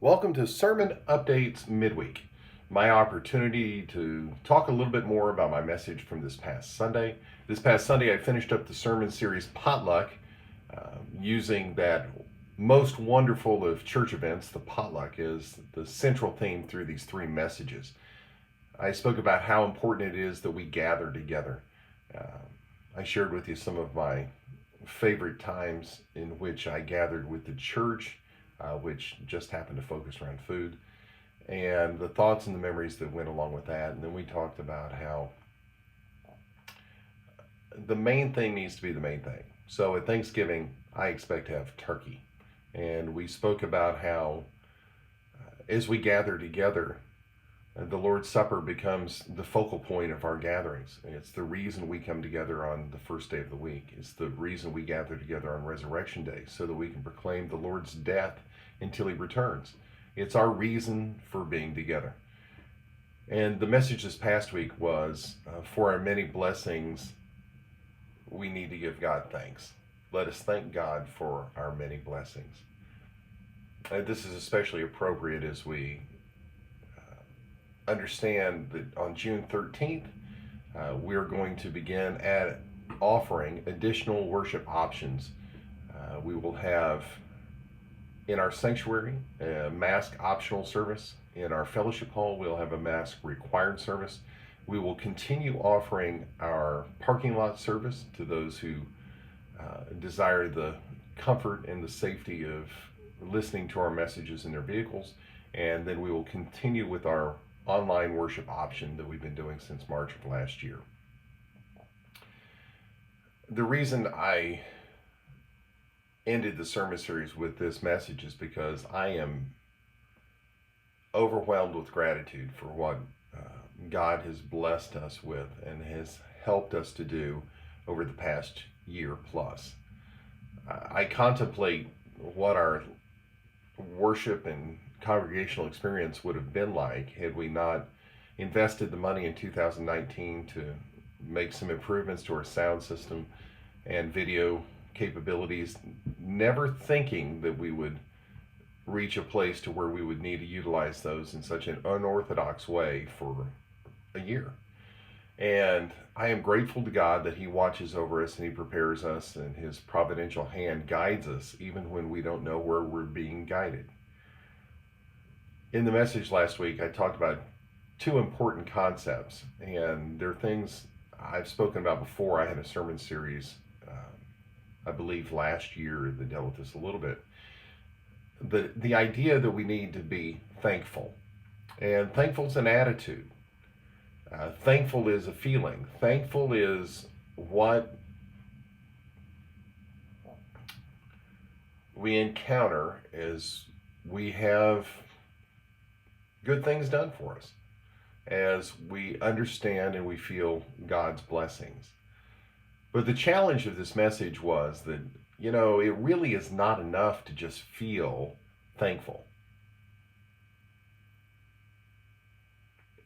Welcome to Sermon Updates Midweek, my opportunity to talk a little bit more about my message from this past Sunday. This past Sunday, I finished up the sermon series Potluck, using that most wonderful of church events. The potluck is the central theme through these three messages. I spoke about how important it is that we gather together. Uh, I shared with you some of my favorite times in which I gathered with the church, which just happened to focus around food, and the thoughts and the memories that went along with that. And then we talked about how the main thing needs to be the main thing. So at Thanksgiving, I expect to have turkey. And we spoke about how as we gather together, the Lord's Supper becomes the focal point of our gatherings. It's the reason we come together on the first day of the week. It's the reason we gather together on Resurrection Day, so that we can proclaim the Lord's death until he returns. It's our reason for being together. And the message this past week was, for our many blessings, we need to give God thanks. Let us thank God for our many blessings. This is especially appropriate as we understand that on June 13th, we're going to begin offering additional worship options. We will have in our sanctuary a mask optional service. In our fellowship hall, we'll have a mask required service. We will continue offering our parking lot service to those who desire the comfort and the safety of listening to our messages in their vehicles. And then we will continue with our online worship option that we've been doing since March of last year. The reason I ended the sermon series with this message is because I am overwhelmed with gratitude for what God has blessed us with and has helped us to do over the past year plus. I contemplate what our worship and congregational experience would have been like had we not invested the money in 2019 to make some improvements to our sound system and video capabilities, never thinking that we would reach a place to where we would need to utilize those in such an unorthodox way for a year. And I am grateful to God that he watches over us and he prepares us, and his providential hand guides us even when we don't know where we're being guided. In the message last week, I talked about two important concepts, and they're things I've spoken about before. I had a sermon series, I believe last year, that dealt with this a little bit. The idea that we need to be thankful, and thankful is an attitude. Thankful is a feeling. Thankful is what we encounter as we have good things done for us, as we understand and we feel God's blessings. But the challenge of this message was that, it really is not enough to just feel thankful.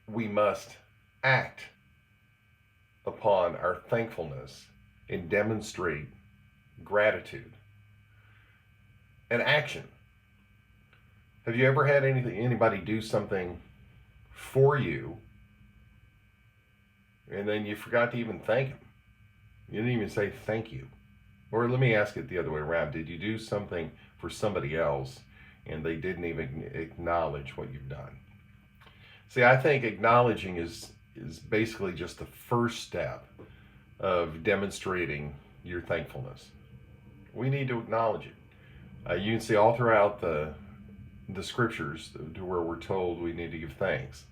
We must act upon our thankfulness and demonstrate gratitude and action. Have you ever had anybody do something for you and then you forgot to even thank them? You didn't even say thank you. Or let me ask it the other way around. Did you do something for somebody else and they didn't even acknowledge what you've done? See, I think acknowledging is basically just the first step of demonstrating your thankfulness. We need to acknowledge it. You can see all throughout the scriptures to where we're told we need to give thanks.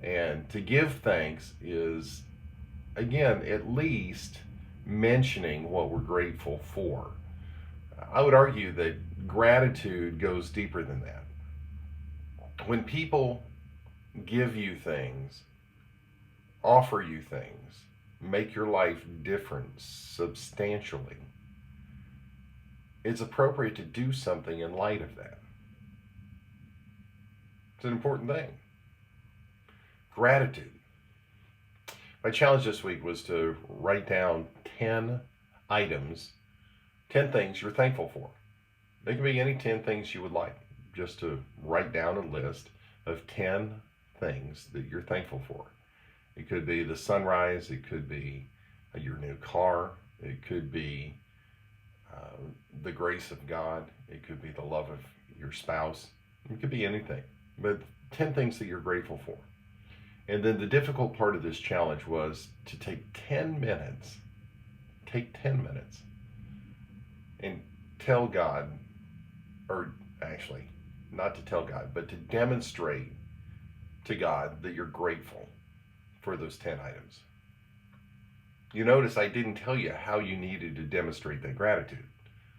And to give thanks is, again, at least mentioning what we're grateful for. I would argue that gratitude goes deeper than that. When people give you things, offer you things, make your life different substantially, it's appropriate to do something in light of that. It's an important thing. Gratitude. My challenge this week was to write down 10 items, 10 things you're thankful for. They can be any 10 things you would like. just to write down a list of 10 things that you're thankful for. It could be the sunrise, it could be your new car, it could be the grace of God, it could be the love of your spouse, it could be anything. But 10 things that you're grateful for. And then the difficult part of this challenge was to take 10 minutes, and tell God, or actually, not to tell God, but to demonstrate to God that you're grateful for those 10 items. You notice I didn't tell you how you needed to demonstrate that gratitude,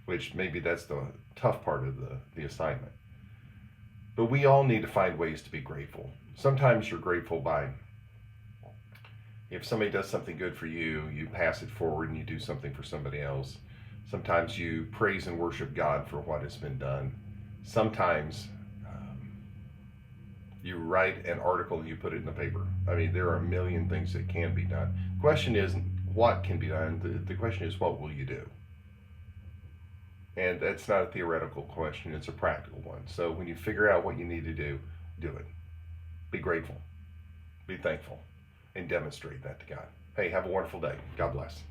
which maybe that's the tough part of the assignment. But we all need to find ways to be grateful. Sometimes you're grateful by, if somebody does something good for you, you pass it forward and you do something for somebody else. Sometimes you praise and worship God for what has been done. Sometimes you write an article and you put it in the paper. I mean, there are a million things that can be done. The question isn't what can be done. The question is, what will you do? And that's not a theoretical question, it's a practical one. So when you figure out what you need to do it. Be grateful, be thankful, and demonstrate that to God. Hey, have a wonderful day. God bless.